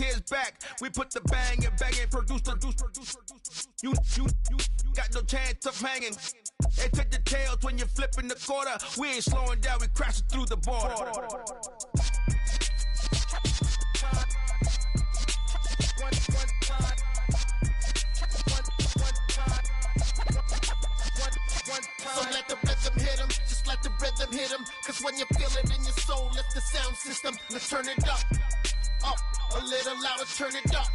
tears back. We put the bang and bang and produce. You got no chance of hanging. They take the tails when you're flipping the quarter. We ain't slowing down, we crashing through the border. So let the rhythm hit him, just let the rhythm hit him. Cause when you feel it in your soul, lift the sound system. Let's turn it up, a little louder, turn it up.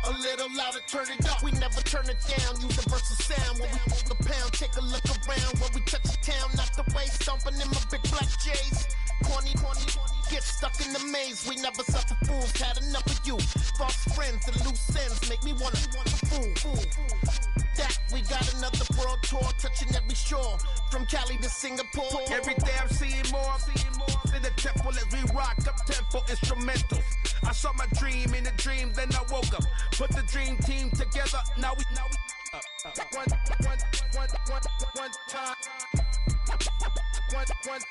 A little louder, turn it up. We never turn it down, universal sound. When we move the pound, take a look around. When we touch the town, knock the way, stomping in my big black J's. Corny, get stuck in the maze. We never suffer fools, had enough of you. False friends and loose ends make me wanna fool. That we got another world tour, touching every shore, from Cali to Singapore. Every day I'm seeing more in the temple as we rock up tempo instrumentals. I saw my dream in a dream, then I woke up. Put the dream team together, now we one time.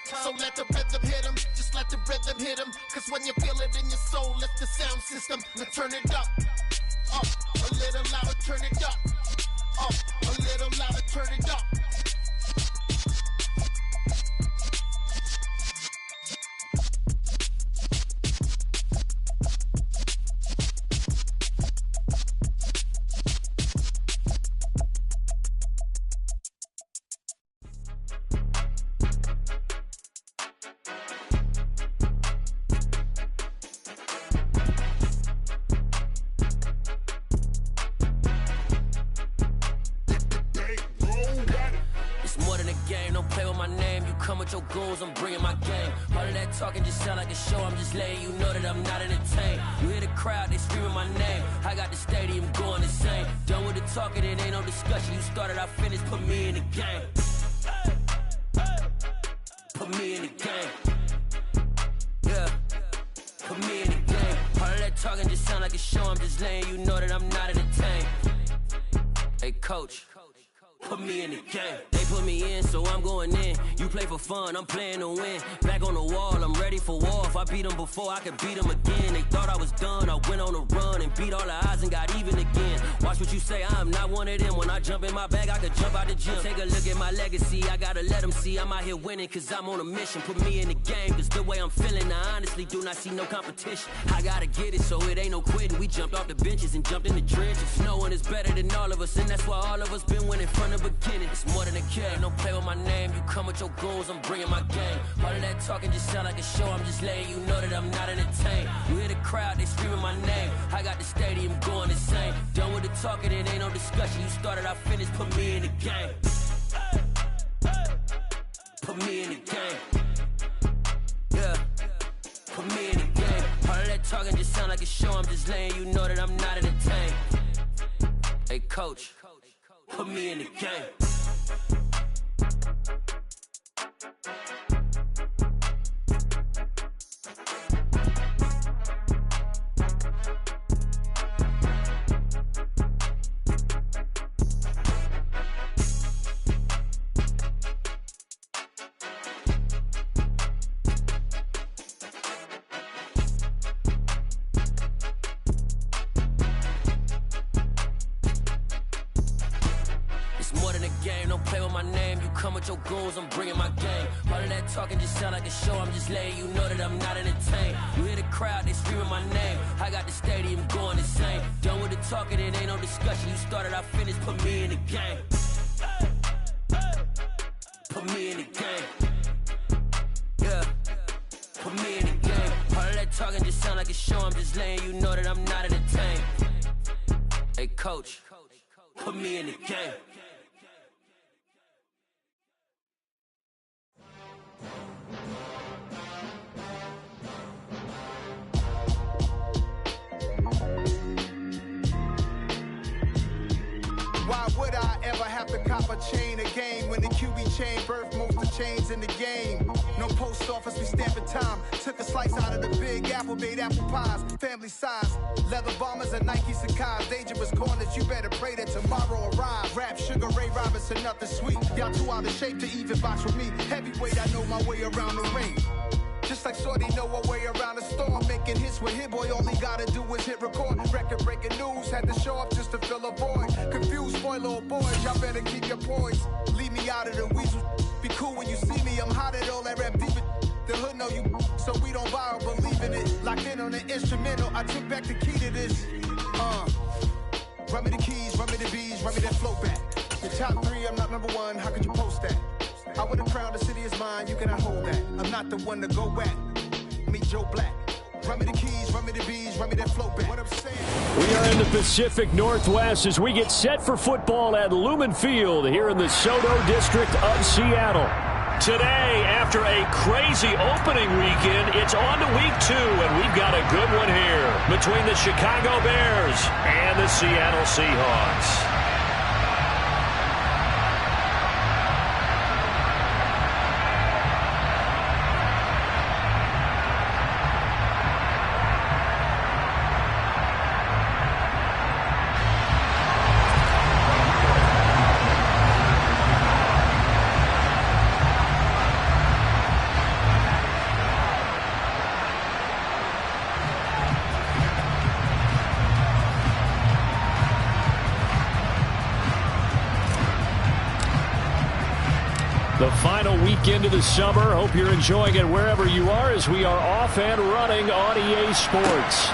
So let the rhythm hit him, just let the rhythm hit him. Cause when you feel it in your soul, lift the sound system. Now turn it up, a little louder, turn it up. A little louder, turn it up. I'm bringing my game. All of that talking just sound like a show. I'm just letting you know that I'm not entertained. You hear the crowd, they screaming my name. I got the stadium going insane. Done with the talking, it ain't no discussion. You started, I finished, put me in the game. Put me in the game. Yeah, put me in the game. All of that talking just sound like a show. I'm just letting you know that I'm not entertained. Hey coach, put me in the game. They put me in, so I'm going in. You play for fun, I'm playing to win. Back on the wall, I'm ready for war. If I beat them before, I could beat them again. They thought I was done, I went on a run and beat all the odds and got even again. Watch what you say, I'm not one of them. When I jump in my bag, I could jump out the gym. Take a look at my legacy, I gotta let them see I'm out here winning, cause I'm on a mission. Put me in the game, cause the way I'm feeling, I honestly do not see no competition. I gotta get it, so it ain't no quitting. We jumped off the benches and jumped in the trenches. No one is better than all of us, and that's why all of us been winning from the beginning. It's more than a game, don't play with my name. You come with your goons, I'm bringing my game. All of that talking just sound like a show. I'm just letting you know that I'm not entertained. You hear the crowd, they screaming my name. I got the stadium going insane. Done with the talking, it ain't no discussion. You started, I finished, put me in the game. Put me in the game. Yeah, put me in the game. All of that talking just sound like a show. I'm just letting you know that I'm not entertained. Hey coach, put me in the game. Your goons, I'm bringing my game. All of that talking just sound like a show. I'm just letting you know that I'm not entertained. You hear the crowd, they screaming my name. I got the stadium going insane. Done with the talking, it ain't no discussion. You started, I finished, put me in the game. Put me in the game. Yeah, put me in the game. All of that talking just sound like a show. I'm just letting you know that I'm not entertained. Hey coach, put me in the game. Why would I ever have to cop a chain again when the QB chain birthed most of the chains in the game? No post office, we stamping time. Took a slice out of the big apple, made apple pies, family size. Leather bombers and Nike Sacai's. Dangerous corners, you better pray that tomorrow arrives. Rap, Sugar Ray Robinson, nothing sweet. Y'all too out of shape to even box with me. Heavyweight, I know my way around the ring. Just like Shorty know a way around the storm. Making hits with Hit Boy, all he gotta do is hit record. Record breaking news, had to show up just to fill a void. Confused boy, little boys, y'all better keep your poise. Leave me out of the weasel. Be cool when you see me, I'm hot at all that rap deep. The hood know you, so we don't borrow, believe in it. Locked in on the instrumental, I took back the key to this. Run me the keys, run me the bees, run me that flow back. The top 3, I'm not number 1, how could you post that? I would have crowned the city is mine, you cannot hold that. I'm not the one to go back. Meet Joe Black. Run me the keys, run me the bees, run me that flow back. What I'm saying. We are in the Pacific Northwest as we get set for football at Lumen Field here in the SoDo district of Seattle. Today, after a crazy opening weekend, it's on to week 2, and we've got a good one here between the Chicago Bears and the Seattle Seahawks. The final weekend of the summer. Hope you're enjoying it wherever you are as we are off and running on EA Sports.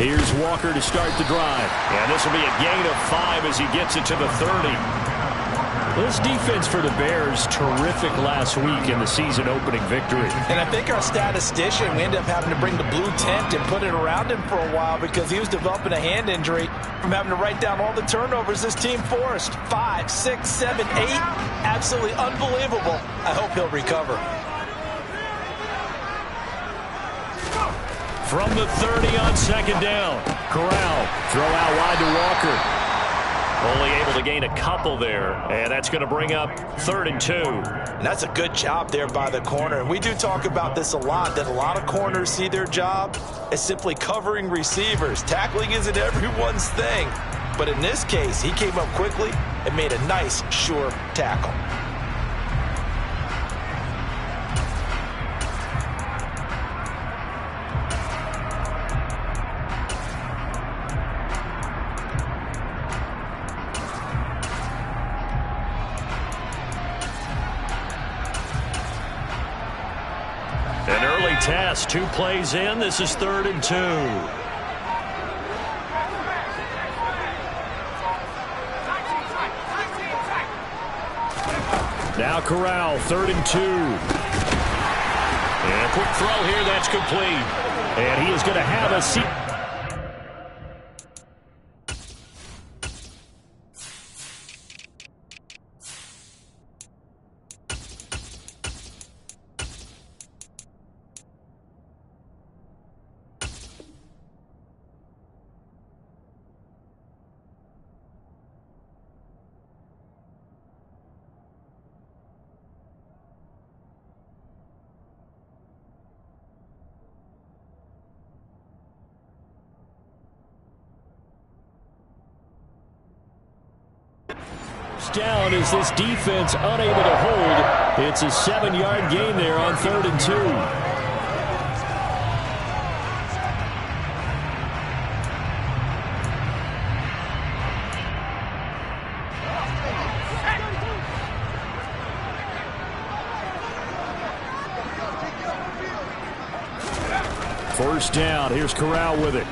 Here's Walker to start the drive. And this will be a gain of 5 as he gets it to the 30. This defense for the Bears, terrific last week in the season opening victory. And I think our statistician, we ended up having to bring the blue tent and put it around him for a while because he was developing a hand injury from having to write down all the turnovers this team forced. 5, 6, 7, 8. Absolutely unbelievable. I hope he'll recover. From the 30 on second down. Corral, throw out wide to Walker. Only able to gain a couple there, and that's going to bring up 3rd and 2. And that's a good job there by the corner. And we do talk about this a lot, that a lot of corners see their job as simply covering receivers. Tackling isn't everyone's thing. But in this case, he came up quickly and made a nice, sure tackle. An early test, 2 plays in. This is 3rd and 2. Now Corral, 3rd and 2. And a quick throw here, that's complete. And he is going to have a seat. Down is this defense unable to hold. It's a 7-yard gain there on 3rd and 2. First down. Here's Corral with it.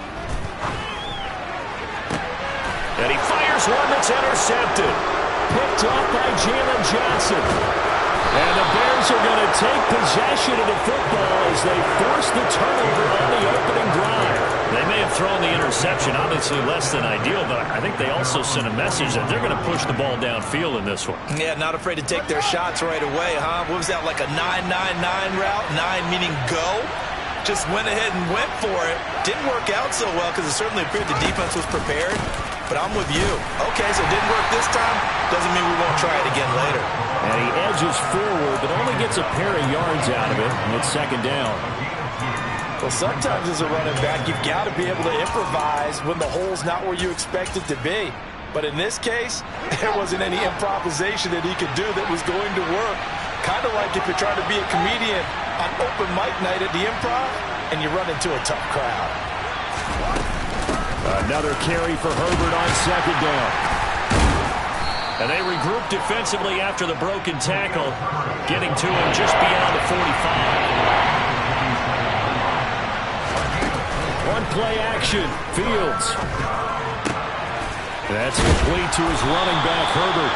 And he fires one that's intercepted. Picked off by Jalen Johnson. And the Bears are going to take possession of the football as they force the turnover on the opening drive. They may have thrown the interception, obviously less than ideal, but I think they also sent a message that they're going to push the ball downfield in this one. Yeah, not afraid to take their shots right away, huh? What was that, like a 9-9-9 route? 9 meaning go? Just went ahead and went for it. Didn't work out so well because it certainly appeared the defense was prepared. But I'm with you. Okay, so it didn't work this time. Doesn't mean we won't try it again later. And he edges forward, but only gets a pair of yards out of it, and it's second down. Well, sometimes as a running back, you've got to be able to improvise when the hole's not where you expect it to be. But in this case, there wasn't any improvisation that he could do that was going to work. Kind of like if you're trying to be a comedian on open mic night at the Improv and you run into a tough crowd. Another carry for Herbert on second down. And they regroup defensively after the broken tackle, getting to him just beyond the 45. One play action, Fields. That's complete to his running back, Herbert.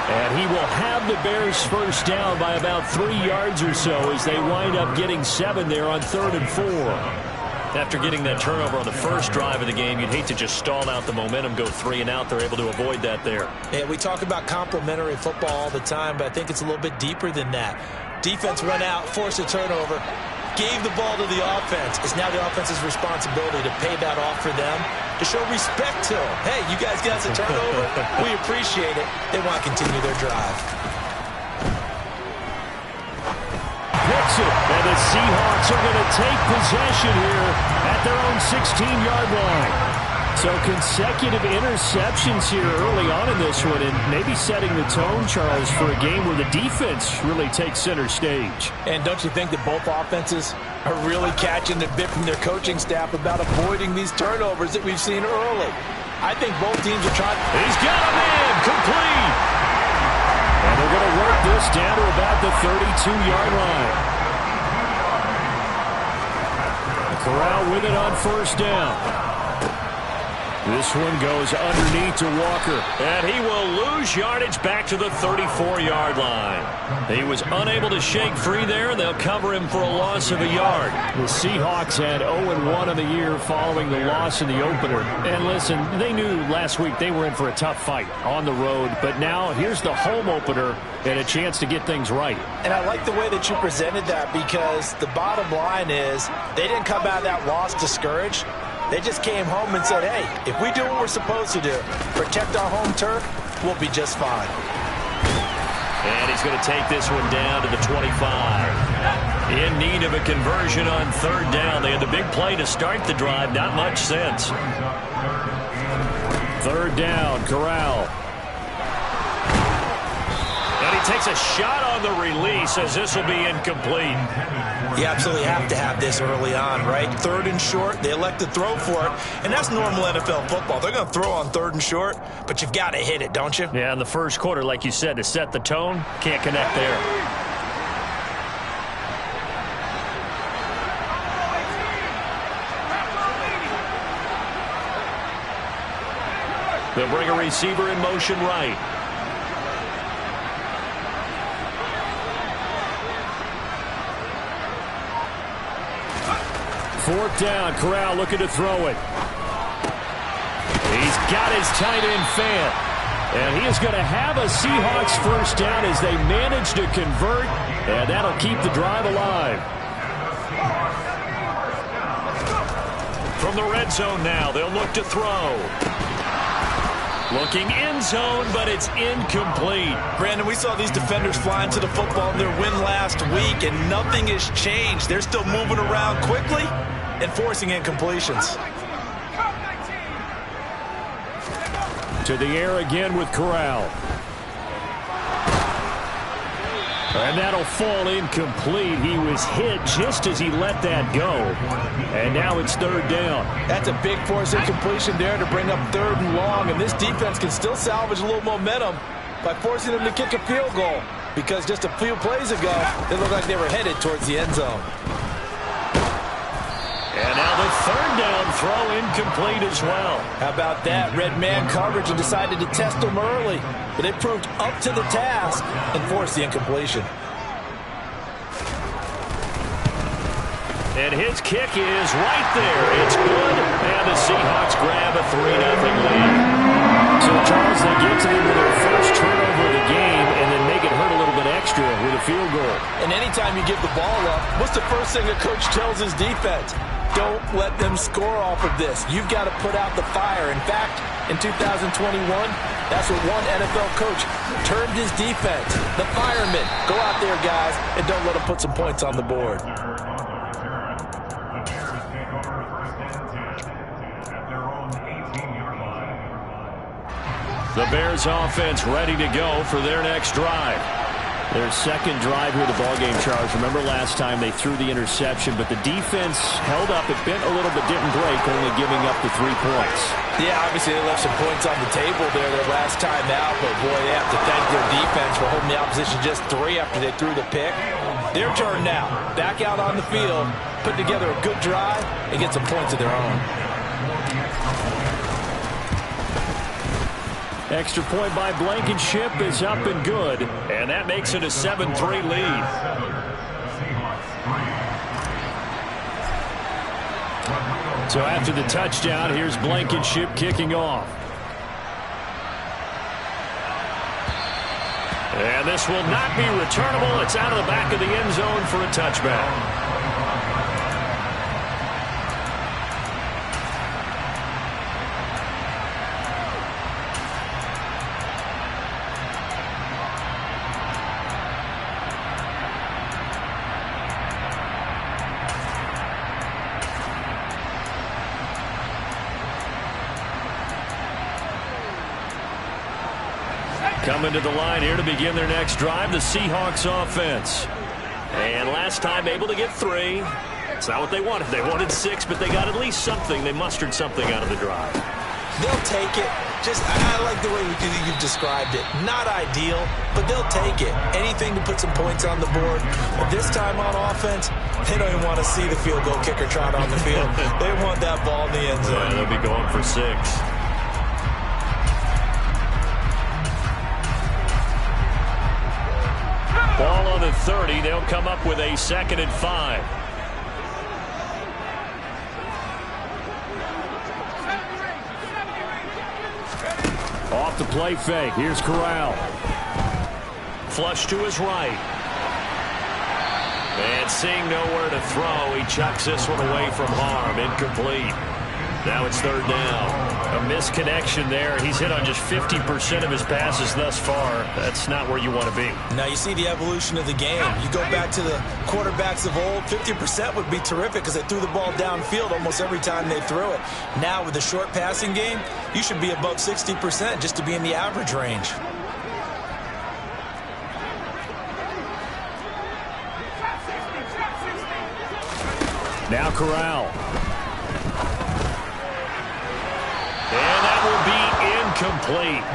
And he will have the Bears first down by about 3 yards or so as they wind up getting 7 there on 3rd and 4. After getting that turnover on the first drive of the game, you'd hate to just stall out the momentum, go 3 and out. They're able to avoid that there. Yeah, we talk about complementary football all the time, but I think it's a little bit deeper than that. Defense run out, force a turnover, gave the ball to the offense. It's now the offense's responsibility to pay that off for them, to show respect to them. Hey, you guys got us a turnover. We appreciate it. They want to continue their drive. Picks it, and the Seahawks are going to take possession here at their own 16-yard line. So consecutive interceptions here early on in this one, and maybe setting the tone, Charles, for a game where the defense really takes center stage. And don't you think that both offenses are really catching the bit from their coaching staff about avoiding these turnovers that we've seen early? I think both teams are trying. He's got him in, complete. And they're going to work this down to about the 32-yard line. Corral with it on first down. This one goes underneath to Walker, and he will lose yardage back to the 34-yard line. He was unable to shake free there, and they'll cover him for a loss of a yard. The Seahawks had 0-1 on the year following the loss in the opener. And listen, they knew last week they were in for a tough fight on the road, but now here's the home opener and a chance to get things right. And I like the way that you presented that, because the bottom line is they didn't come out of that loss discouraged. They just came home and said, hey, if we do what we're supposed to do, protect our home turf, we'll be just fine. And he's going to take this one down to the 25. In need of a conversion on 3rd down. They had the big play to start the drive. Not much sense. 3rd down, Corral. And he takes a shot on the release as this will be incomplete. You absolutely have to have this early on, right? 3rd and short, they elect to throw for it, and that's normal NFL football. They're going to throw on 3rd and short, but you've got to hit it, don't you? Yeah, in the first quarter, like you said, to set the tone, can't connect there. They'll bring a receiver in motion right. Fourth down, Corral looking to throw it. He's got his tight end Fant. And he is going to have a Seahawks first down as they manage to convert. And that'll keep the drive alive. From the red zone now, they'll look to throw. Looking end zone, but it's incomplete. Brandon, we saw these defenders flying to the football in their win last week, and nothing has changed. They're still moving around quickly and forcing incompletions. To the air again with Corral. And that'll fall incomplete. He was hit just as he let that go. And now it's 3rd down. That's a big force incompletion there to bring up 3rd and long. And this defense can still salvage a little momentum by forcing them to kick a field goal. Because just a few plays ago, it looked like they were headed towards the end zone. And now the 3rd down throw incomplete as well. How about that? Red man coverage and decided to test them early. But they proved up to the task and forced the incompletion. And his kick is right there. It's good, and the Seahawks grab a 3-0 lead. So, Charles, they get to them with their first turnover of the game and then make it hurt a little bit extra with a field goal. And anytime you give the ball up, what's the first thing a coach tells his defense? Don't let them score off of this. You've got to put out the fire. In fact, in 2021, that's what one NFL coach termed his defense. The firemen. Go out there, guys, and don't let them put some points on the board. The Bears offense ready to go for their next drive. Their second drive here of the ballgame, Charles. Remember last time they threw the interception, but the defense held up. It bent a little but didn't break, only giving up the 3 points. Yeah, obviously they left some points on the table there their last time out, but boy, they have to thank their defense for holding the opposition just 3 after they threw the pick. Their turn now. Back out on the field, put together a good drive, and get some points of their own. Extra point by Blankenship is up and good, and that makes it a 7-3 lead. So after the touchdown, here's Blankenship kicking off. And this will not be returnable. It's out of the back of the end zone for a touchback. Coming to the line here to begin their next drive, the Seahawks offense. And last time able to get 3. It's not what they wanted. They wanted 6, but they got at least something. They mustered something out of the drive. They'll take it. I like the way you've described it. Not ideal, but they'll take it. Anything to put some points on the board. But this time on offense, they don't even want to see the field goal kicker trot on the field. They want that ball in the end zone. Yeah, they'll be going for 6. Ball on the 30. They'll come up with a 2nd and 5. Off the play fake. Here's Corral. Flush to his right. And seeing nowhere to throw, he chucks this one away from harm. Incomplete. Now it's 3rd down. A misconnection there. He's hit on just 50% of his passes thus far. That's not where you want to be. Now you see the evolution of the game. You go back to the quarterbacks of old, 50% would be terrific because they threw the ball downfield almost every time they threw it. Now with the short passing game, you should be above 60% just to be in the average range. Now Corral. And that will be incomplete.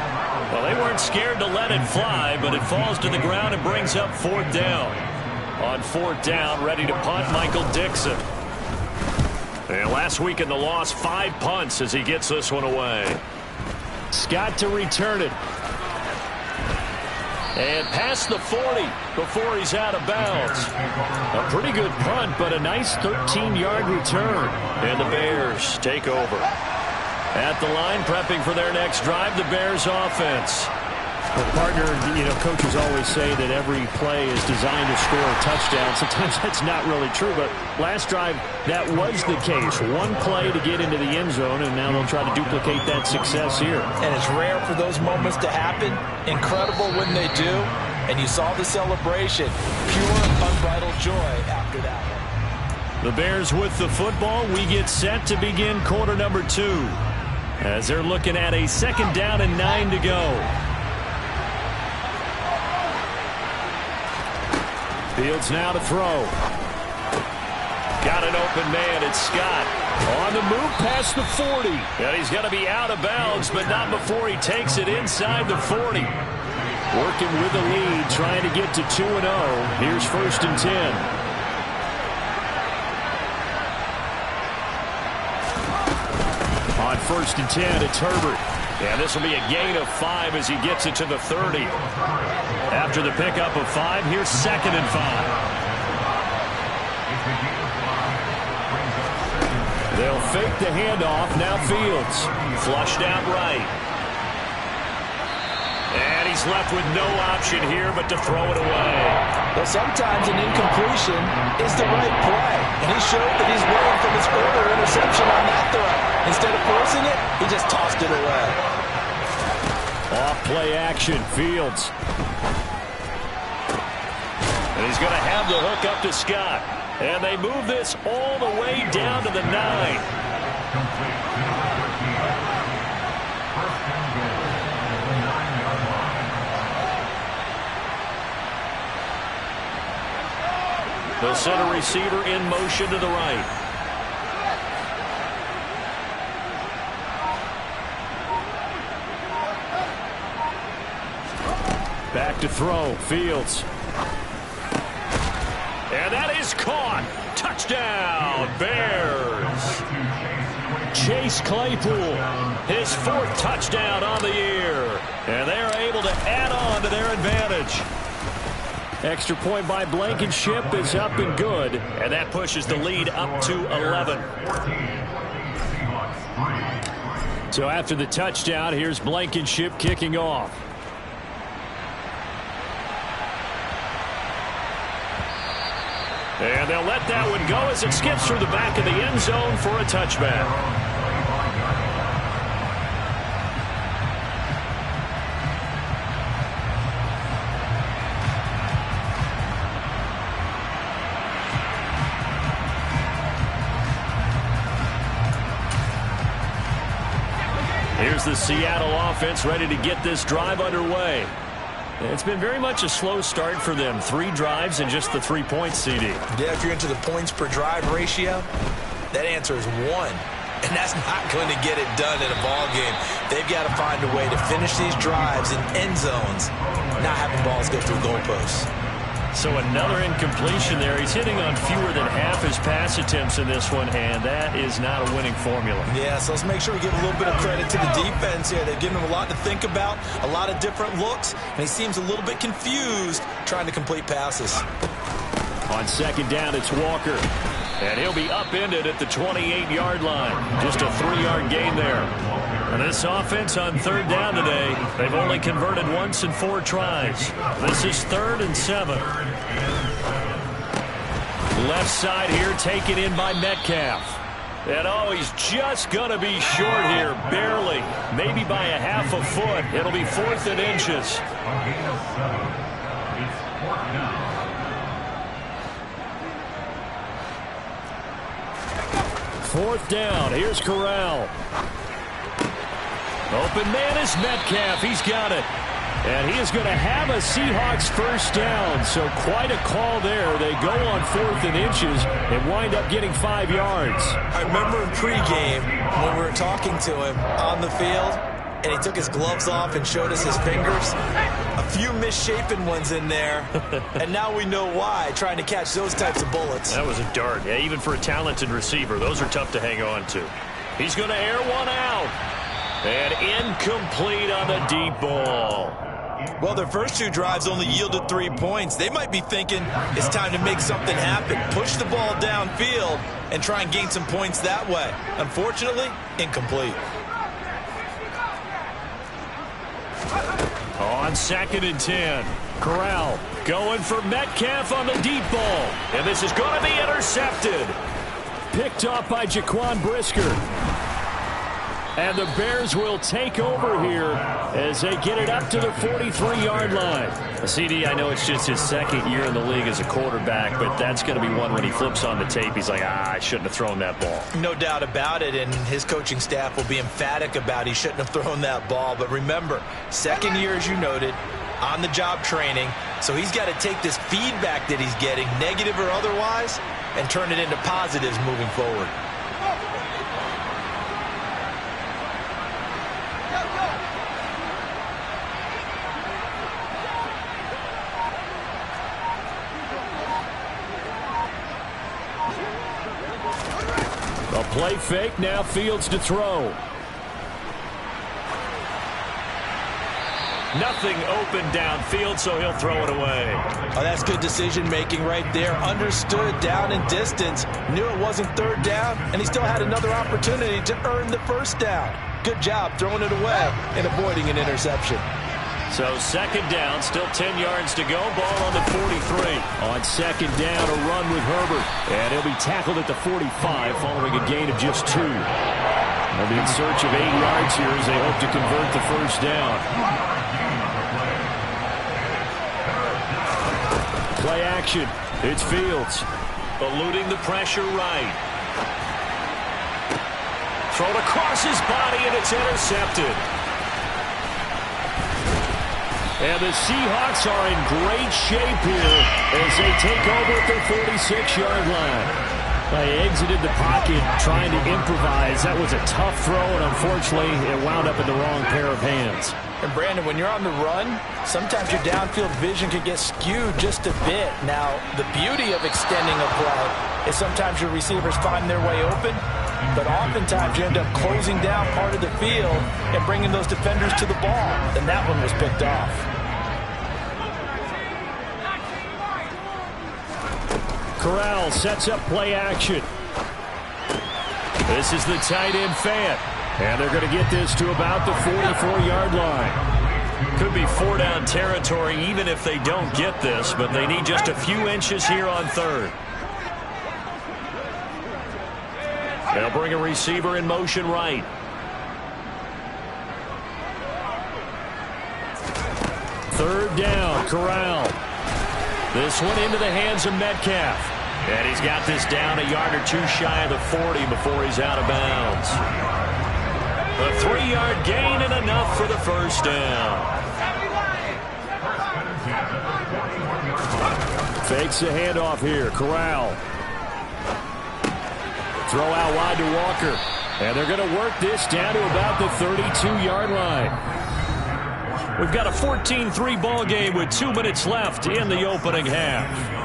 Well, they weren't scared to let it fly, but it falls to the ground and brings up 4th down. On 4th down, ready to punt, Michael Dixon. And last week in the loss, 5 punts as he gets this one away. Scott to return it. And past the 40 before he's out of bounds. A pretty good punt, but a nice 13-yard return. And the Bears take over. At the line, prepping for their next drive, the Bears offense. Well, partner, coaches always say that every play is designed to score a touchdown. Sometimes that's not really true, but last drive, that was the case. One play to get into the end zone, and now they'll try to duplicate that success here. And it's rare for those moments to happen. Incredible when they do. And you saw the celebration. Pure, unbridled joy after that one. The Bears with the football. We get set to begin quarter number 2. As they're looking at a 2nd down and 9 to go. Fields now to throw. Got an open man. It's Scott. On the move past the 40. And he's going to be out of bounds, but not before he takes it inside the 40. Working with the lead, trying to get to 2-0. Here's 1st and 10. On 1st and 10, it's Herbert. And this will be a gain of 5 as he gets it to the 30. After the pickup of 5, here's 2nd and 5. They'll fake the handoff. Now Fields. Flushed out right. And he's left with no option here but to throw it away. Well, sometimes an incompletion is the right play. And he showed that he's learned from his earlier interception on that throw. Instead of forcing it, he just tossed it away. Off play action. Fields. And he's going to have the hook up to Scott. And they move this all the way down to the 9. The center receiver in motion to the right. Back to throw. Fields. And that is caught. Touchdown, Bears. Chase Claypool, his 4th touchdown on the year. And they're able to add on to their advantage. Extra point by Blankenship is up and good. And that pushes the lead up to 11. So after the touchdown, here's Blankenship kicking off. And they'll let that one go as it skips through the back of the end zone for a touchback. Here's the Seattle offense ready to get this drive underway. It's been very much a slow start for them. 3 drives and just the 3 points, CD. Yeah, if you're into the points per drive ratio, that answer is 1. And that's not going to get it done in a ball game. They've got to find a way to finish these drives in end zones, not having balls go through goalposts. So another incompletion there. He's hitting on fewer than half his pass attempts in this one, and that is not a winning formula. Yeah, so let's make sure we give a little bit of credit to the defense here. They've given him a lot to think about, a lot of different looks, and he seems a little bit confused trying to complete passes. On second down, it's Walker. And he'll be upended at the 28-yard line. Just a 3-yard gain there. And this offense on third down today, they've only converted once in 4 tries. This is 3rd and 7. Left side here taken in by Metcalf. And oh, he's just going to be short here, barely. Maybe by a half a foot. It'll be 4th and inches. Fourth down. Here's Corral. Open man is Metcalf. He's got it. And he is going to have a Seahawks first down. So quite a call there. They go on 4th and inches and wind up getting 5 yards. I remember in pregame when we were talking to him on the field, and he took his gloves off and showed us his fingers. A few misshapen ones in there, and now we know why, trying to catch those types of bullets. That was a dart. Yeah, even for a talented receiver, those are tough to hang on to. He's going to air one out. And incomplete on the deep ball. Well, their first 2 drives only yielded 3 points. They might be thinking it's time to make something happen. Push the ball downfield and try and gain some points that way. Unfortunately, incomplete. On 2nd and 10, Corral going for Metcalf on the deep ball. And this is going to be intercepted. Picked off by Jaquan Brisker. And the Bears will take over here as they get it up to the 43-yard line. CD, I know it's just his 2nd year in the league as a quarterback, but that's going to be one when he flips on the tape. He's like, I shouldn't have thrown that ball. No doubt about it, and his coaching staff will be emphatic about he shouldn't have thrown that ball. But remember, 2nd year, as you noted, on-the-job training. So he's got to take this feedback that he's getting, negative or otherwise, and turn it into positives moving forward. A play fake, now Fields to throw. Nothing open downfield, so he'll throw it away. Oh, that's good decision-making right there. Understood down and distance. Knew it wasn't third down, and he still had another opportunity to earn the first down. Good job throwing it away and avoiding an interception. So second down, still 10 yards to go. Ball on the 43. On second down, a run with Herbert. And he'll be tackled at the 45 following a gain of just 2. They'll be in search of 8 yards here as they hope to convert the first down. Play action. It's Fields. Eluding the pressure right. Thrown across his body, and it's intercepted. And the Seahawks are in great shape here as they take over at their 46-yard line. They exited the pocket trying to improvise. That was a tough throw, and unfortunately, it wound up in the wrong pair of hands. And Brandon, when you're on the run, sometimes your downfield vision can get skewed just a bit. Now, the beauty of extending a play is sometimes your receivers find their way open, but oftentimes you end up closing down part of the field and bringing those defenders to the ball. And that one was picked off. Corral sets up play action. This is the tight end Fant. And they're going to get this to about the 44-yard line. Could be 4-down territory even if they don't get this, but they need just a few inches here on third. They'll bring a receiver in motion right. Third down, Corral. This one into the hands of Metcalf. And he's got this down a yard or 2 shy of the 40 before he's out of bounds. A 3-yard gain and enough for the first down. Fakes the handoff here. Corral. Throw out wide to Walker. And they're going to work this down to about the 32-yard line. We've got a 14-3 ball game with 2 minutes left in the opening half.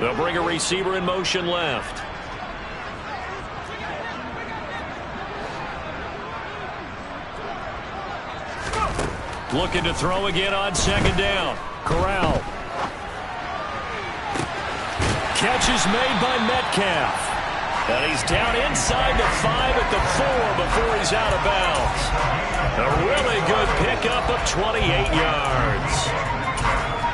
They'll bring a receiver in motion left. Looking to throw again on second down. Corral. Catch is made by Metcalf. And he's down inside the 5 at the 4 before he's out of bounds. A really good pickup of 28 yards.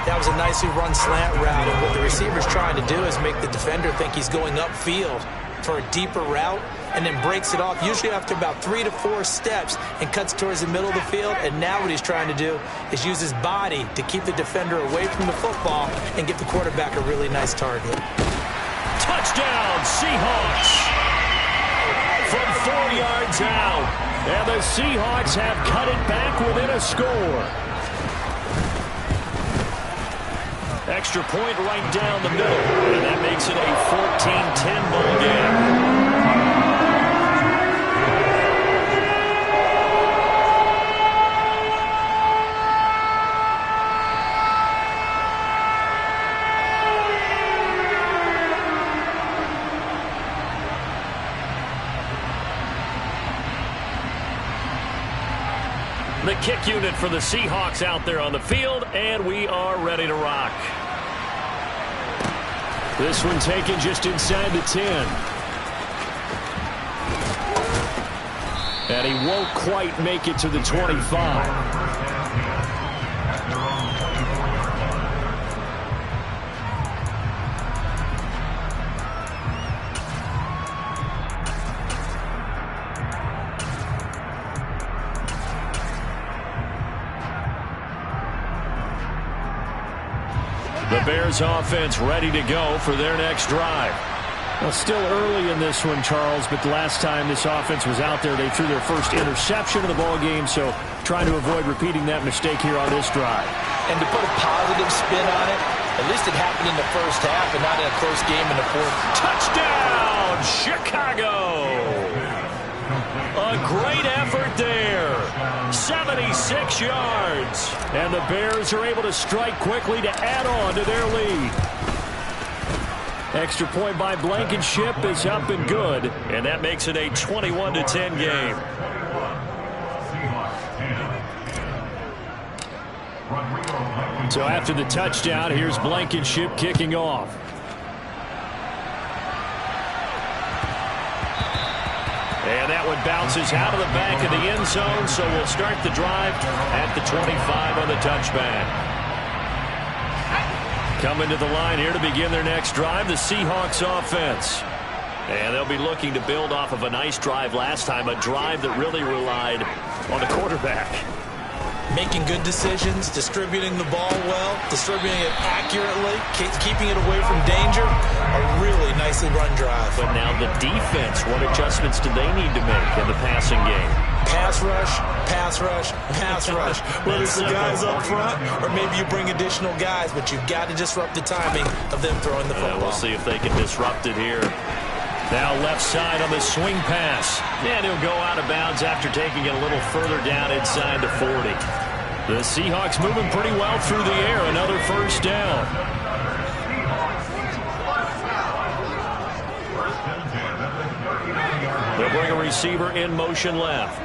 That was a nicely run slant route, and what the receiver's trying to do is make the defender think he's going upfield for a deeper route, and then breaks it off, usually after about 3 to 4 steps, and cuts towards the middle of the field. And now what he's trying to do is use his body to keep the defender away from the football and give the quarterback a really nice target. Touchdown, Seahawks! From 4 yards out, and the Seahawks have cut it back within a score. Extra point right down the middle, and that makes it a 14-10 ball game. The kick unit for the Seahawks out there on the field, and we are ready to rock. This one taken just inside the 10. And he won't quite make it to the 25. The Bears offense ready to go for their next drive. Well, still early in this one, Charles, but the last time this offense was out there, they threw their first interception of the ball game, so trying to avoid repeating that mistake here on this drive. And to put a positive spin on it, at least it happened in the first half and not in a close game in the fourth. Touchdown, Chicago! A great effort there. 76 yards. And the Bears are able to strike quickly to add on to their lead. Extra point by Blankenship is up and good. And that makes it a 21-10 game. So after the touchdown, here's Blankenship kicking off. And that one bounces out of the back of the end zone, so we'll start the drive at the 25 on the touchback. Coming to the line here to begin their next drive, the Seahawks offense. And they'll be looking to build off of a nice drive last time, a drive that really relied on the quarterback. Making good decisions, distributing the ball well, distributing it accurately, keeping it away from danger. A really nicely run drive. But now the defense, what adjustments do they need to make in the passing game? Pass rush, pass rush, pass rush. Whether it's the guys up front or maybe you bring additional guys, but you've got to disrupt the timing of them throwing the football. We'll see if they can disrupt it here. Now left side on the swing pass. And he'll go out of bounds after taking it a little further down inside the 40. The Seahawks moving pretty well through the air. Another first down. They'll bring a receiver in motion left.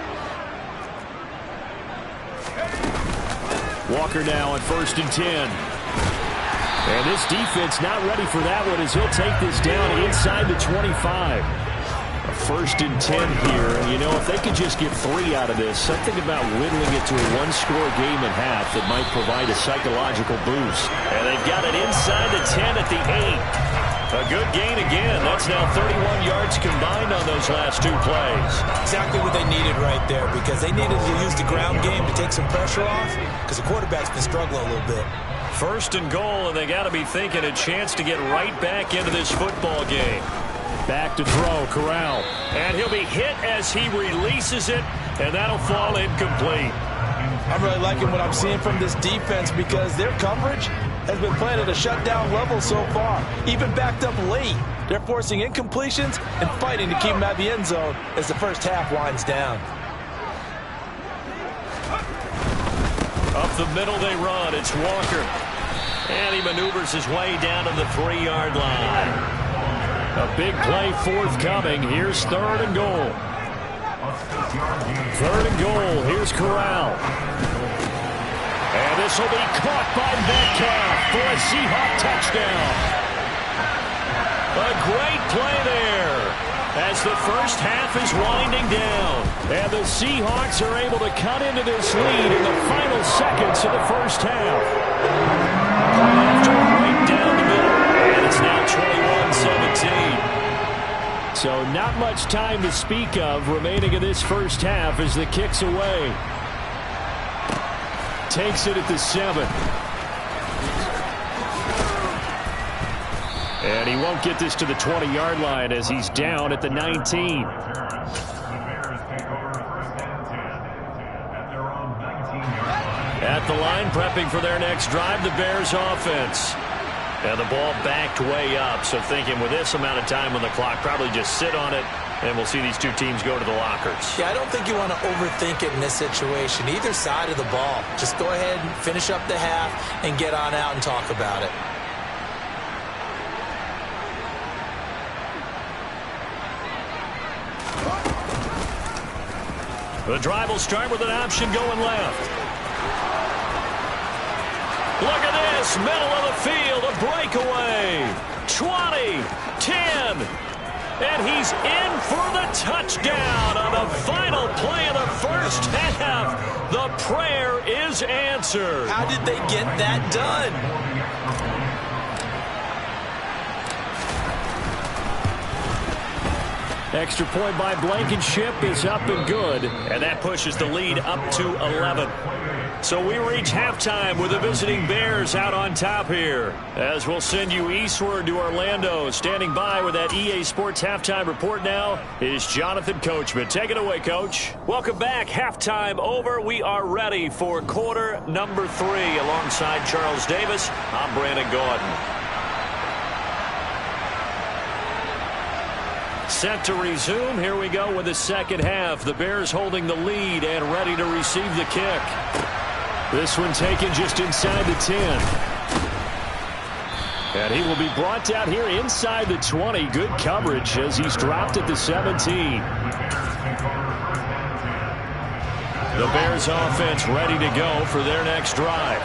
Walker now at 1st and 10. And this defense not ready for that one as he'll take this down inside the 25. A 1st and 10 here. And, you know, if they could just get 3 out of this, something about whittling it to a one-score game at half that might provide a psychological boost. And they've got it inside the 10 at the 8. A good gain again. That's now 31 yards combined on those last 2 plays. Exactly what they needed right there, because they needed to use the ground game to take some pressure off, because the quarterback's been struggling a little bit. 1st and goal, and they got to be thinking a chance to get right back into this football game. Back to throw, Corral. And he'll be hit as he releases it, and that'll fall incomplete. I'm really liking what I'm seeing from this defense because their coverage has been playing at a shutdown level so far. Even backed up late. They're forcing incompletions and fighting to keep them out of the end zone as the first half winds down. Up the middle they run. It's Walker. And he maneuvers his way down to the 3-yard line. A big play forthcoming. Here's 3rd and goal. 3rd and goal. Here's Corral. And this will be caught by Metcalf for a Seahawk touchdown. A great play there as the first half is winding down. And the Seahawks are able to cut into this lead in the final seconds of the first half. After right down the middle. And it's now 21-17. So not much time to speak of remaining in this first half as the kick's away. Takes it at the 7. And he won't get this to the 20-yard line as he's down at the 19. At the line, prepping for their next drive, the Bears offense. And the ball backed way up, so thinking with this amount of time on the clock, probably just sit on it, and we'll see these 2 teams go to the lockers. Yeah, I don't think you want to overthink it in this situation, either side of the ball. Just go ahead and finish up the half and get on out and talk about it. The drive will start with an option going left. Look at this, middle of the field, a breakaway. 20, 10, and he's in for the touchdown on the final play of the first half. The prayer is answered. How did they get that done? Extra point by Blankenship is up and good, and that pushes the lead up to 11. So we reach halftime with the visiting Bears out on top here. As we'll send you eastward to Orlando. Standing by with that EA Sports halftime report now is Jonathan Coachman. Take it away, Coach. Welcome back. Halftime over. We are ready for quarter number 3. Alongside Charles Davis, I'm Brandon Gordon. Set to resume. Here we go with the second half. The Bears holding the lead and ready to receive the kick. This one taken just inside the 10. And he will be brought down here inside the 20. Good coverage as he's dropped at the 17. The Bears offense ready to go for their next drive.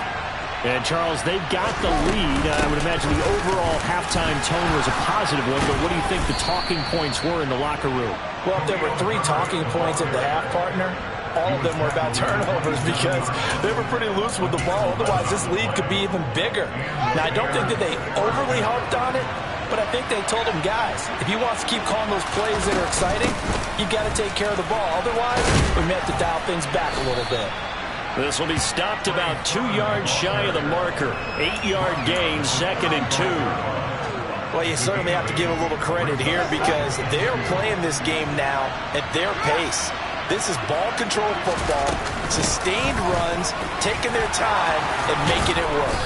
And, Charles, they've got the lead. I would imagine the overall halftime tone was a positive one, but what do you think the talking points were in the locker room? Well, if there were 3 talking points at the half, partner, all of them were about turnovers because they were pretty loose with the ball. Otherwise, this lead could be even bigger. Now, I don't think that they overly harped on it, but I think they told them, guys, if you want to keep calling those plays that are exciting, you've got to take care of the ball. Otherwise, we may have to dial things back a little bit. This will be stopped about 2 yards shy of the marker. 8-yard gain, 2nd and 2. Well, you certainly have to give a little credit here because they're playing this game now at their pace. This is ball control football, sustained runs, taking their time and making it work.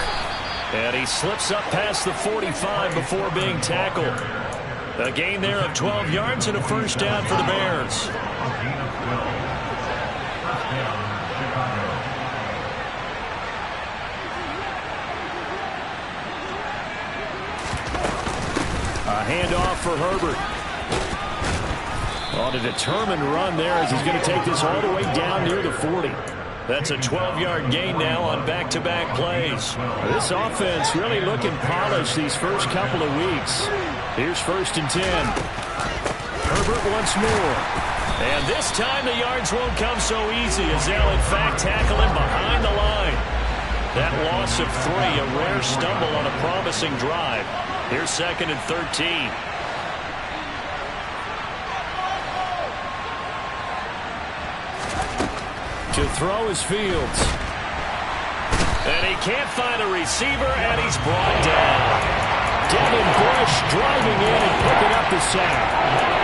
And he slips up past the 45 before being tackled. A gain there of 12 yards and a first down for the Bears. A handoff for Herbert. On a determined run there as he's going to take this all the way down near the 40. That's a 12-yard gain now on back-to-back plays. This offense really looking polished these first couple of weeks. Here's 1st and 10. Herbert once more. And this time the yards won't come so easy as they'll in fact tackle him behind the line. That loss of 3, a rare stumble on a promising drive. Here's 2nd and 13. To throw is Fields. And he can't find a receiver, and he's brought down. Devin Bush driving in and picking up the sack.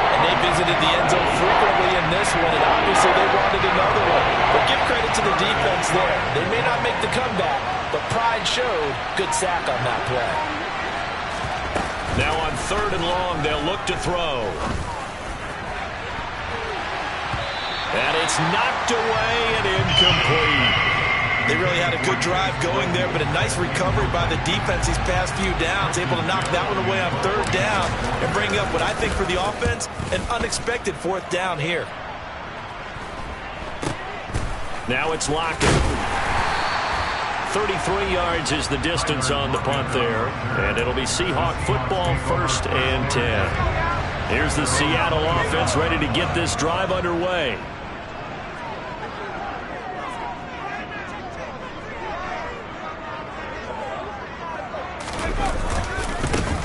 And they visited the end zone frequently in this one, and obviously they wanted another one. But give credit to the defense there. They may not make the comeback, but pride showed. Good sack on that play. Now on 3rd and long, they'll look to throw. And it's knocked away and incomplete. They really had a good drive going there, but a nice recovery by the defense these past few downs. Able to knock that one away on 3rd down and bring up what I think for the offense, an unexpected 4th down here. Now it's Lockett. 33 yards is the distance on the punt there. And it'll be Seahawk football, 1st and 10. Here's the Seattle offense ready to get this drive underway.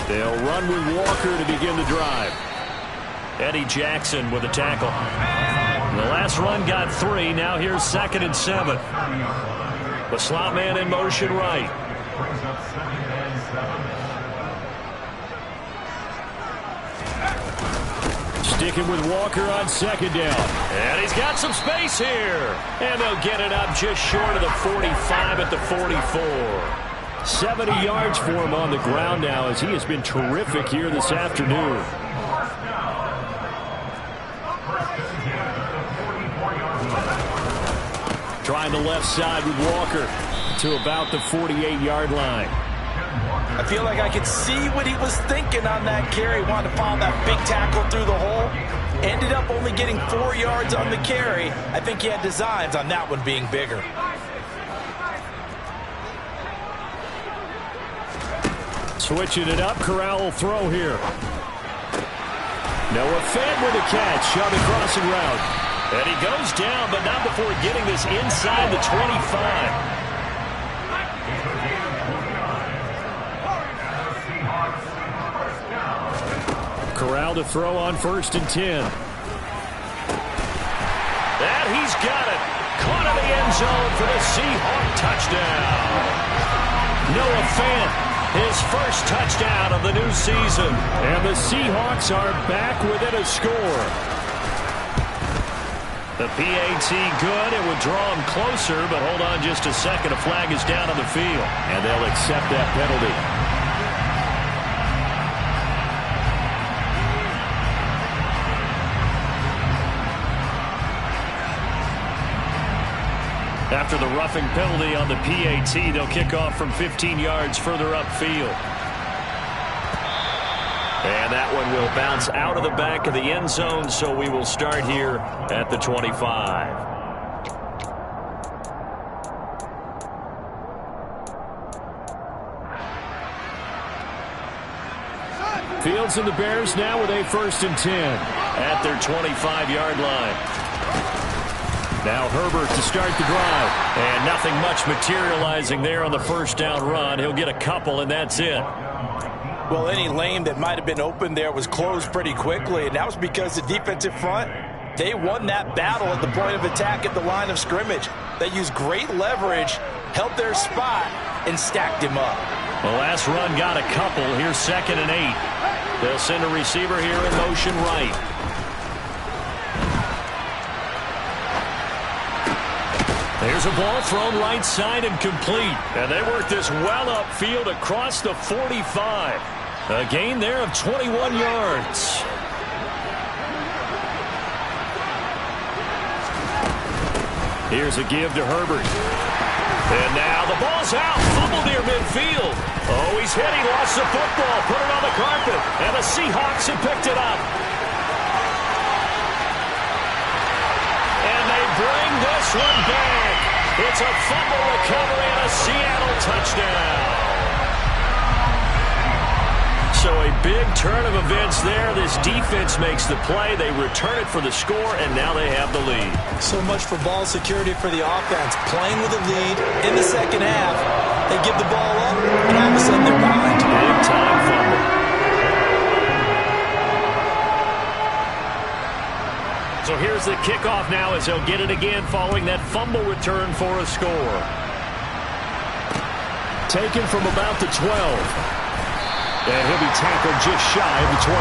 They'll run with Walker to begin the drive. Eddie Jackson with a tackle. The last run got 3. Now here's 2nd and 7. The slot man in motion right. Sticking with Walker on 2nd down. And he's got some space here. And they'll get it up just short of the 45 at the 44. 70 yards for him on the ground now as he has been terrific here this afternoon. Trying the left side with Walker to about the 48-yard line. I feel like I could see what he was thinking on that carry. Wanted to follow that big tackle through the hole. Ended up only getting 4 yards on the carry. I think he had designs on that one being bigger. Switching it up, Corral will throw here. Noah Fant with a catch on the crossing route. And he goes down, but not before getting this inside the 25. Corral to throw on 1st and 10. And he's got it. Caught in the end zone for the Seahawk touchdown. Noah Fant. His first touchdown of the new season. And the Seahawks are back within a score. The PAT good. It would draw him closer, but hold on just a second. A flag is down on the field. And they'll accept that penalty. After the roughing penalty on the PAT, they'll kick off from 15 yards further upfield. And that one will bounce out of the back of the end zone, so we will start here at the 25. Fields and the Bears now with a 1st and 10 at their 25-yard line. Now Herbert to start the drive. And nothing much materializing there on the first down run. He'll get a couple, and that's it. Well, any lane that might have been open there was closed pretty quickly, and that was because the defensive front, they won that battle at the point of attack at the line of scrimmage. They used great leverage, held their spot, and stacked him up. The last run got a couple. Here's 2nd and 8. They'll send a receiver here in motion right. There's a ball thrown right side and complete. And they work this well upfield across the 45. A gain there of 21 yards. Here's a give to Herbert. And now the ball's out. Fumble near midfield. Oh, he's hit. He lost the football. Put it on the carpet. And the Seahawks have picked it up. And they bring this one back. It's a fumble recovery and a Seattle touchdown. So a big turn of events there. This defense makes the play. They return it for the score, and now they have the lead. So much for ball security for the offense. Playing with a lead in the second half. They give the ball up, and all of a sudden they're behind. Big time fumble. So here's the kickoff now as they'll get it again following that fumble return for a score. Taken from about the 12. And he'll be tackled just shy of the 25.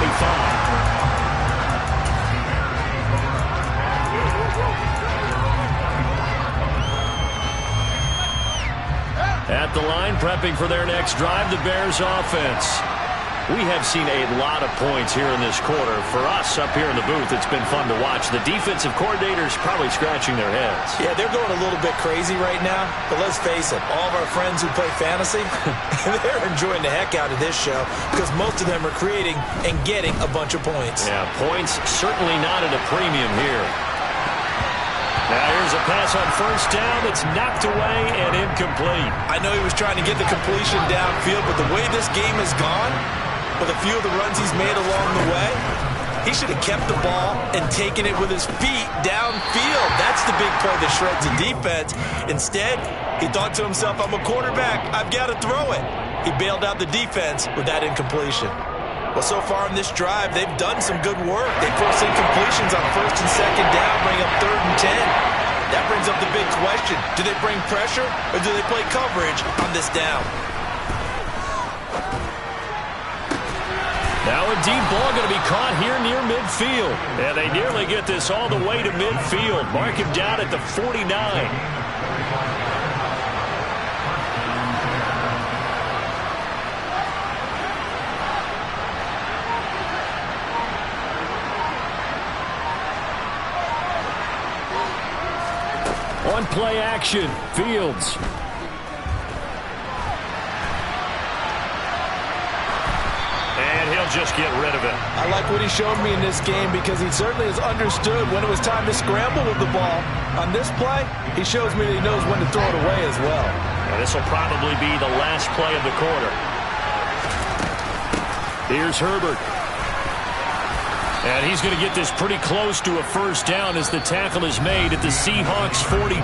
At the line, prepping for their next drive, the Bears offense. We have seen a lot of points here in this quarter. For us up here in the booth, it's been fun to watch. The defensive coordinators probably scratching their heads. Yeah, they're going a little bit crazy right now. But let's face it, all of our friends who play fantasy, they're enjoying the heck out of this show because most of them are creating and getting a bunch of points. Yeah, points certainly not at a premium here. Now here's a pass on first down. It's knocked away and incomplete. I know he was trying to get the completion downfield, but the way this game has gone, with a few of the runs he's made along the way, he should have kept the ball and taken it with his feet downfield. That's the big play that shreds the defense. Instead, he thought to himself, I'm a quarterback. I've got to throw it. He bailed out the defense with that incompletion. Well, so far in this drive, they've done some good work. They forced incompletions on 1st and 2nd down, bring up 3rd and 10. That brings up the big question. Do they bring pressure or do they play coverage on this down? Now a deep ball going to be caught here near midfield. And they nearly get this all the way to midfield. Mark him down at the 49. On play action, Fields. Just get rid of it. I like what he showed me in this game because he certainly has understood when it was time to scramble with the ball. On this play, he shows me that he knows when to throw it away as well. And this will probably be the last play of the quarter. Here's Herbert. And he's going to get this pretty close to a first down as the tackle is made at the Seahawks 42.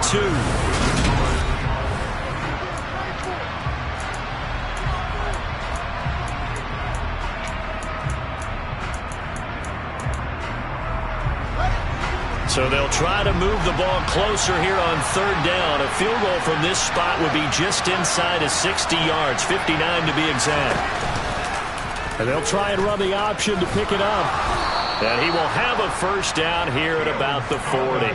So they'll try to move the ball closer here on 3rd down. A field goal from this spot would be just inside of 60 yards, 59 to be exact. And they'll try and run the option to pick it up. And he will have a first down here at about the 40.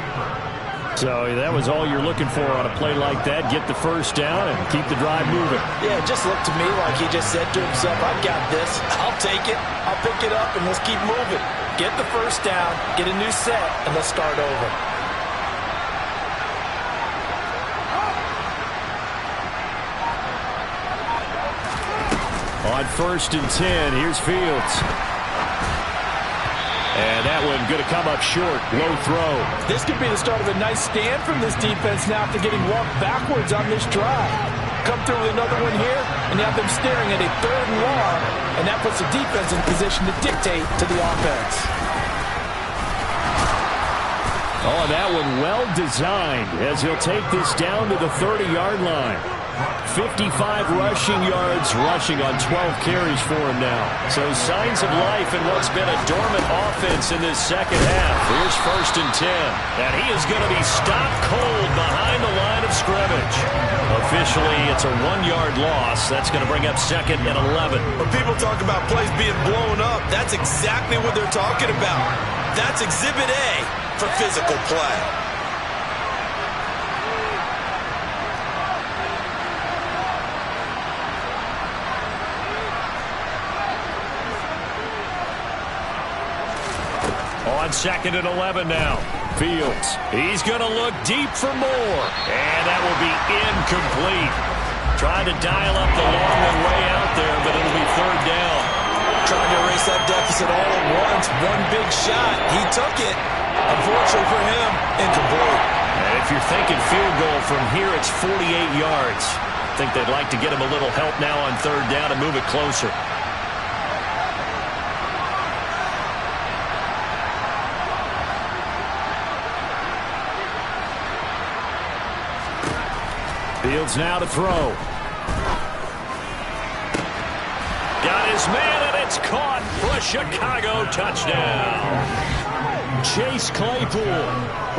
So that was all you're looking for on a play like that. Get the first down and keep the drive moving. Yeah, it just looked to me like he just said to himself, I've got this. I'll take it. I'll pick it up, and let's keep moving. Get the first down, get a new set, and let's start over. on 1st and 10. Here's Fields. And that one going to come up short. Low throw. This could be the start of a nice stand from this defense now after getting walked backwards on this drive. Come through with another one here, and you have them staring at a 3rd and long, and that puts the defense in position to dictate to the offense. Oh, that one well designed as he'll take this down to the 30-yard line. 55 rushing yards, rushing on 12 carries for him now. So signs of life in what's been a dormant offense in this second half. Here's 1st and 10. And he is going to be stopped cold behind the line of scrimmage. Officially, it's a 1-yard loss. That's going to bring up 2nd and 11. When people talk about plays being blown up, that's exactly what they're talking about. That's Exhibit A for physical play. On 2nd and 11 now. Fields. He's going to look deep for more. And that will be incomplete. Trying to dial up the long one way out there, but it'll be 3rd down. Trying to erase that deficit all at once. One big shot. He took it. Unfortunately for him, incomplete. And if you're thinking field goal from here, it's 48 yards. I think they'd like to get him a little help now on 3rd down and move it closer. Fields now to throw. Got his man, and it's caught for a Chicago touchdown. Chase Claypool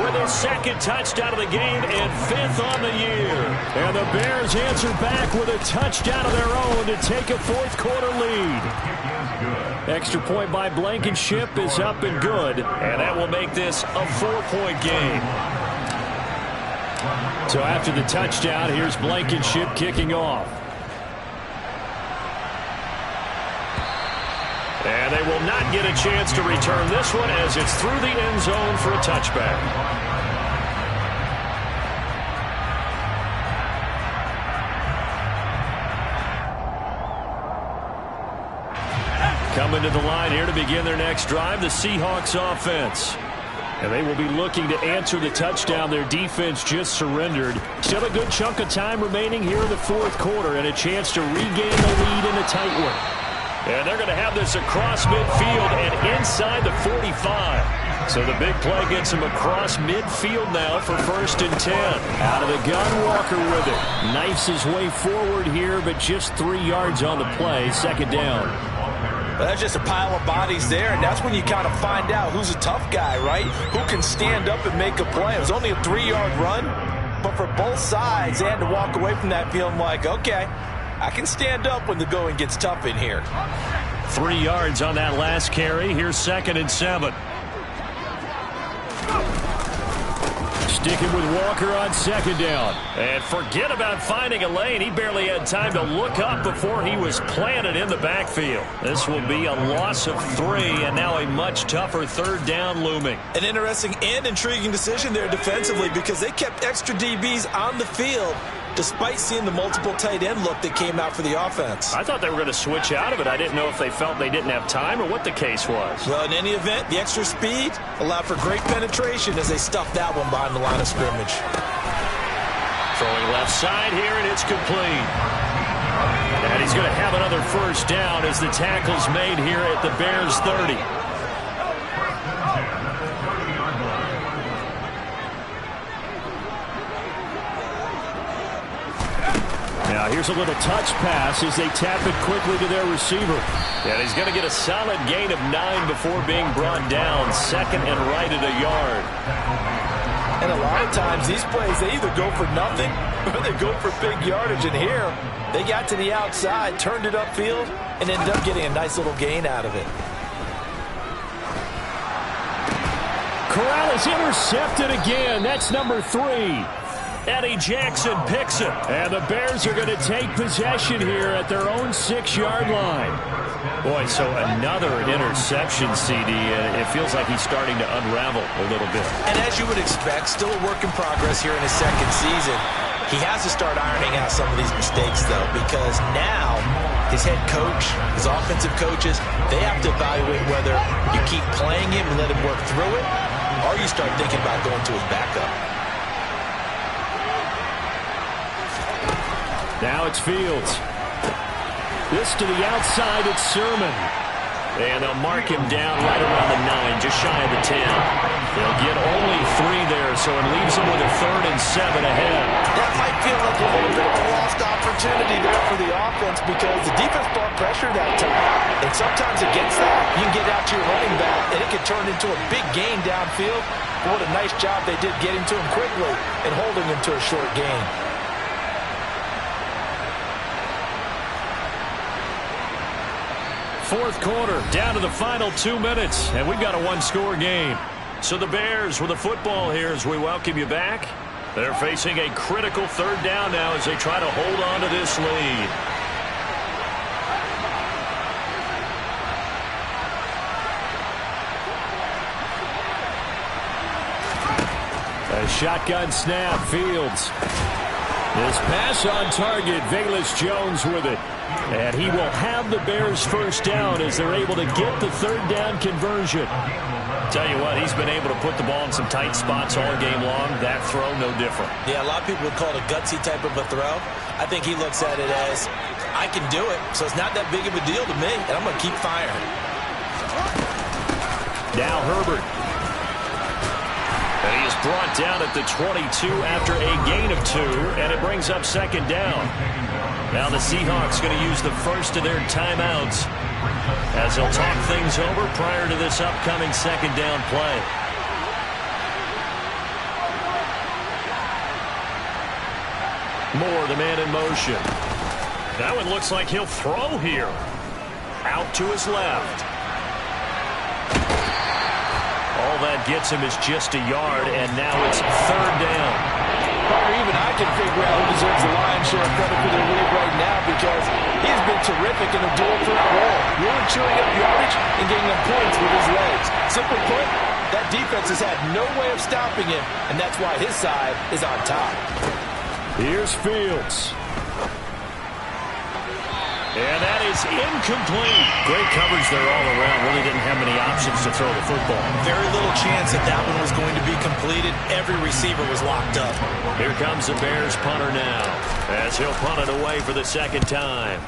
with his 2nd touchdown of the game and 5th on the year. And the Bears answer back with a touchdown of their own to take a 4th quarter lead. Extra point by Blankenship is up and good, and that will make this a 4-point game. So after the touchdown, here's Blankenship kicking off. And they will not get a chance to return this one as it's through the end zone for a touchback. Coming to the line here to begin their next drive, the Seahawks offense. And they will be looking to answer the touchdown their defense just surrendered. Still a good chunk of time remaining here in the 4th quarter and a chance to regain the lead in a tight one. And they're going to have this across midfield and inside the 45. So the big play gets him across midfield now for 1st and 10. Out of the gun, Walker with it. Knifes his way forward here, but just 3 yards on the play. 2nd down. Well, that's just a pile of bodies there, and that's when you kind of find out who's a tough guy, right? Who can stand up and make a play. It was only a 3-yard run, but for both sides, they had to walk away from that feeling like, okay, I can stand up when the going gets tough in here. 3 yards on that last carry. Here's 2nd and 7. Sticking with Walker on 2nd down. And forget about finding a lane. He barely had time to look up before he was planted in the backfield. This will be a loss of 3, and now a much tougher 3rd down looming. An interesting and intriguing decision there defensively because they kept extra DBs on the field despite seeing the multiple tight end look that came out for the offense. I thought they were going to switch out of it. I didn't know if they felt they didn't have time or what the case was. Well, in any event, the extra speed allowed for great penetration as they stuffed that one behind the line of scrimmage. Throwing left side here, and it's complete. And he's going to have another 1st down as the tackle's made here at the Bears 30. Now here's a little touch pass as they tap it quickly to their receiver. And he's going to get a solid gain of 9 before being brought down. 2nd and right at a yard. And a lot of times these plays, they either go for nothing or they go for big yardage. And here, they got to the outside, turned it upfield, and ended up getting a nice little gain out of it. Corral is intercepted again. That's number 3. Eddie Jackson picks it. And the Bears are going to take possession here at their own 6-yard line. Boy, so another interception, CD, and it feels like he's starting to unravel a little bit. And as you would expect, still a work in progress here in his 2nd season. He has to start ironing out some of these mistakes, though, because now his head coach, his offensive coaches, they have to evaluate whether you keep playing him and let him work through it, or you start thinking about going to his backup. Now it's Fields. This to the outside, it's Sermon. And they'll mark him down right around the 9, just shy of the 10. They'll get only 3 there, so it leaves them with a 3rd and 7 ahead. That might feel like a little bit of a lost opportunity there for the offense because the defense brought pressure that time. And sometimes against that, you can get out to your running back, and it can turn into a big gain downfield. What a nice job they did getting to him quickly and holding him to a short gain. Fourth quarter, down to the final 2 minutes, and we've got a 1-score game. So the Bears with the football here as we welcome you back. They're facing a critical 3rd down now as they try to hold on to this lead. A shotgun snap, Fields. This pass on target, Velus Jones with it. And he will have the Bears first down as they're able to get the 3rd down conversion. Tell you what, he's been able to put the ball in some tight spots all game long. That throw, no different. Yeah, a lot of people would call it a gutsy type of a throw. I think he looks at it as, I can do it, so it's not that big of a deal to me, and I'm going to keep firing. Now Herbert. And he is brought down at the 22 after a gain of 2, and it brings up 2nd down. Now the Seahawks going to use the first of their timeouts as they'll talk things over prior to this upcoming 2nd down play. Moore, the man in motion. That one looks like he'll throw here. Out to his left. All that gets him is just a yard, and now it's 3rd down. Or even I can figure out who deserves the lion's share of credit for their lead right now because he's been terrific in a dual threat role, really chewing up yardage and getting them points with his legs. Simply put, that defense has had no way of stopping him, and that's why his side is on top. Here's Fields. And that is incomplete. Great coverage there all around. Really didn't have many options to throw the football. Very little chance that that one was going to be completed. Every receiver was locked up. Here comes the Bears punter now as he'll punt it away for the 2nd time.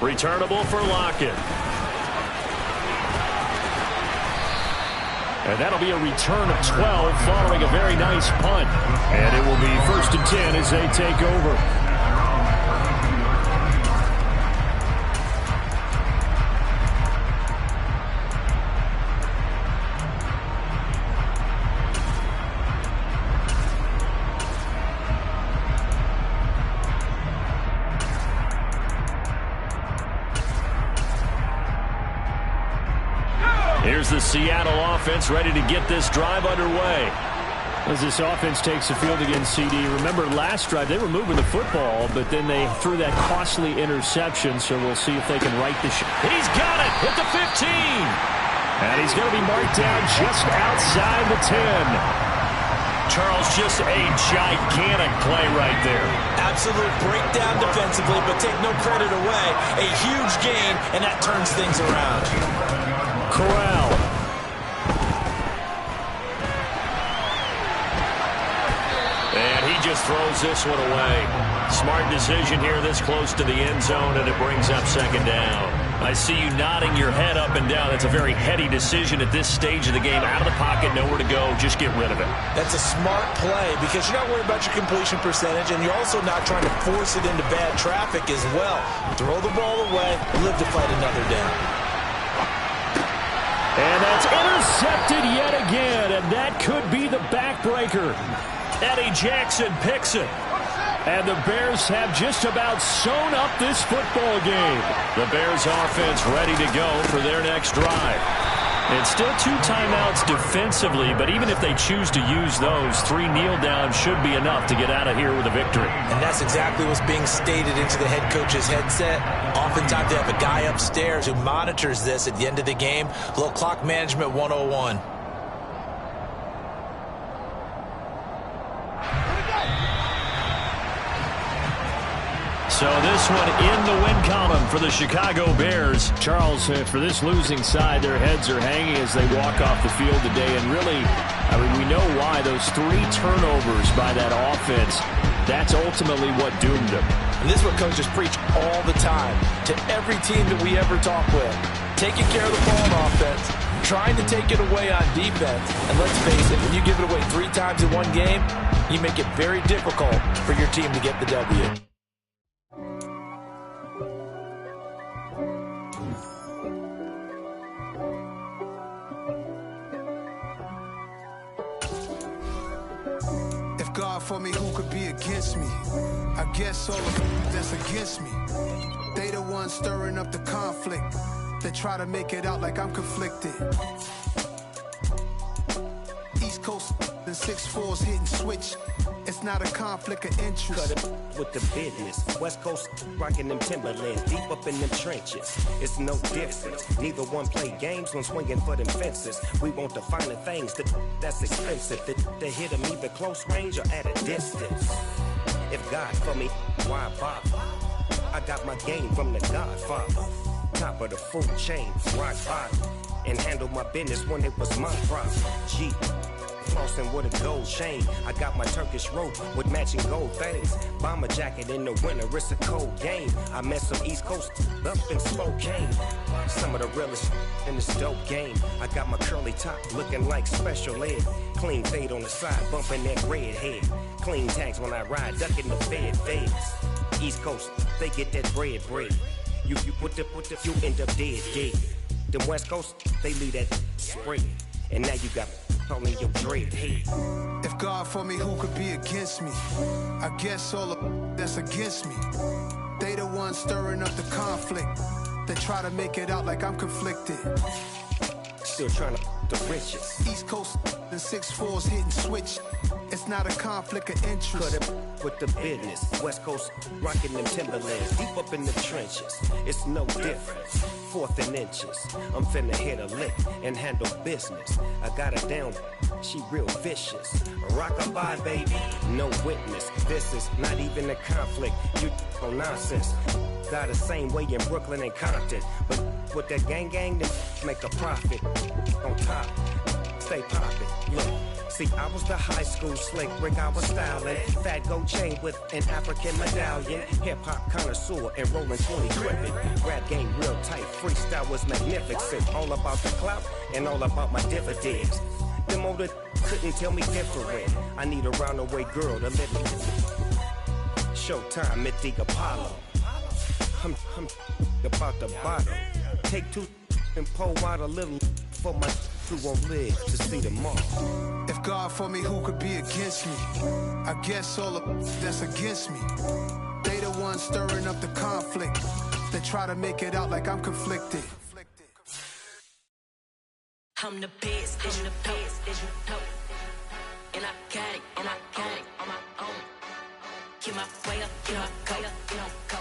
Returnable for Lockett. And that'll be a return of 12 following a very nice punt. And it will be 1st and 10 as they take over. Here's the Seattle offense ready to get this drive underway. As this offense takes the field against CD. Remember last drive they were moving the football, but then they threw that costly interception, so we'll see if they can right the ship. He's got it at the 15. And he's going to be marked down just outside the 10. Charles, just a gigantic play right there. Absolute breakdown defensively, but take no credit away. A huge gain, and that turns things around. Corral. And he just throws this one away. Smart decision here this close to the end zone, and it brings up 2nd down. I see you nodding your head up and down. That's a very heady decision at this stage of the game. Out of the pocket, nowhere to go. Just get rid of it. That's a smart play because you're not worried about your completion percentage, and you're also not trying to force it into bad traffic as well. Throw the ball away, live to fight another down. And that's intercepted yet again, and that could be the backbreaker. Eddie Jackson picks it. And the Bears have just about sewn up this football game. The Bears offense ready to go for their next drive. And still 2 timeouts defensively, but even if they choose to use those, 3 kneel downs should be enough to get out of here with a victory. And that's exactly what's being stated into the head coach's headset. Oftentimes they have a guy upstairs who monitors this at the end of the game. A little clock management 101. So this one in the win column for the Chicago Bears. Charles, for this losing side, their heads are hanging as they walk off the field today. And really, I mean, we know why. Those 3 turnovers by that offense, that's ultimately what doomed them. And this is what coaches preach all the time to every team that we ever talk with. Taking care of the ball on offense, trying to take it away on defense. And let's face it, when you give it away 3 times in one game, you make it very difficult for your team to get the W. If God for me, who could be against me? I guess all of them that's against me. They the ones stirring up the conflict. They try to make it out like I'm conflicted. East Coast and 6'4's hitting switch. It's not a conflict of interest. Cut it with the business. West Coast rocking them Timberlands, deep up in them trenches. It's no difference. Neither one play games when swinging for them fences. We want the finer things that's expensive. To hit them either close range or at a distance. If God for me, why bother? I got my game from the Godfather. Top of the food chain, rock bottom. And handle my business when it was my problem. G. Flossing with a gold chain. I got my Turkish rope with matching gold things. Bomber jacket in the winter, it's a cold game. I met some East Coast up in Spokane. Some of the realest in this dope game. I got my curly top looking like special ed. Clean fade on the side, bumping that red head. Clean tags when I ride, ducking the feds. East Coast, they get that bread. You put the you end up dead. Them West Coast, they leave that spray. And now you got only your dread head. If God for me, who could be against me? I guess all of that's against me. They the ones stirring up the conflict. They try to make it out like I'm conflicted. Still trying to the riches. East Coast and 6'4's hitting switch. It's not a conflict of interest. Cut it with the business. West Coast rocking them Timberlands, deep up in the trenches. It's no difference. 4th and inches. I'm finna hit a lick and handle business. I got her down, she real vicious. Rockabye, baby, no witness. This is not even a conflict. You on nonsense. Got the same way in Brooklyn and Compton. But with that gang, then make a profit. On top, stay poppin'. Look. See, I was the high school slick Rick, I was styling. Fat gold chain with an African medallion. Hip-hop connoisseur and rolling 20 gripping. Rap game real tight, freestyle was magnificent. All about the clout and all about my dividends. Them older couldn't tell me different. I need a roundaway girl to let me. Showtime at the Apollo. I'm about the bottom. Take 2 and pour out a little for my who won't live to see tomorrow. If God for me, who could be against me? I guess all of that's against me. They the ones stirring up the conflict. They try to make it out like I'm conflicted. I'm the best, I'm the best, as you know. And I got it, on my own. Get my way up, get my go.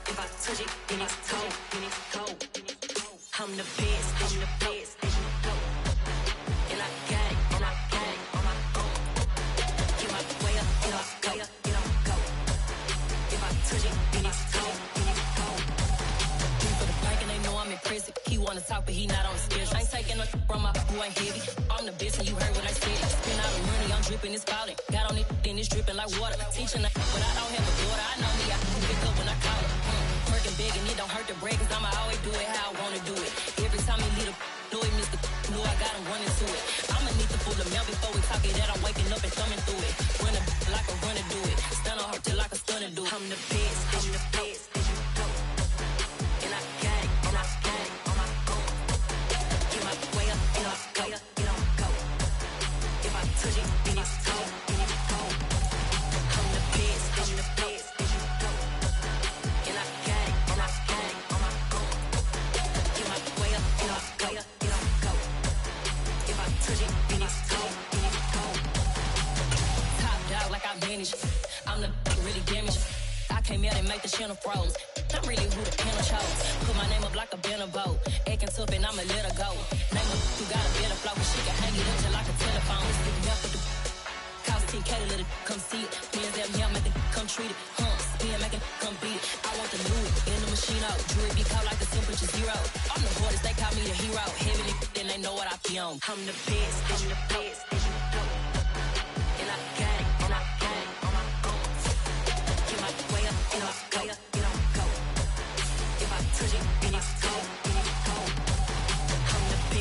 If I touch it, then it's cold. I'm the best, as you know. And I got it, on my own. Get my way up, get my go. If I touch it, then it's cold. For the bike and they know I'm in prison. He wanna talk, but he not on the schedule. I ain't taking no from my boy ain't heavy. I'm the best and you heard what I said. Spend all the money, I'm dripping, it's falling. Got on it, then it's dripping like water. Teaching but I don't have a daughter. I know me, I can pick up when I call her. Working big and it don't hurt to break, cause I'ma always do it how I wanna do it. Every time he lead a know it, Mr. Know I got him running to it. I'ma need to pull the mail before we talk it that I'm waking up and thumbing through it. Running like a runner do it. Stun on her till like a stunner do it. I'm the best, and I got it, on my own. Get my way up, get on go. If I touch it, then it's cold. I'm the best, and I got it, on my own. Get my way up, get on go. If I touch it, then it's cold. Top dog like I vanished. I'm the really damaged. I came out and make the channel froze. I'm really who the panel chose. Put my name up like a banner boat. Acting tough and I'ma let her go. Name her who got a better flow, cause she can hang it up just like a telephone. Stick me up with the cost 10K to let it come see it. Pins that me, I make it come treat it. Spin, make it come zero. I'm the hardest, they call me the hero. Heavily, then they know what I be on. I'm the best, I'm the best.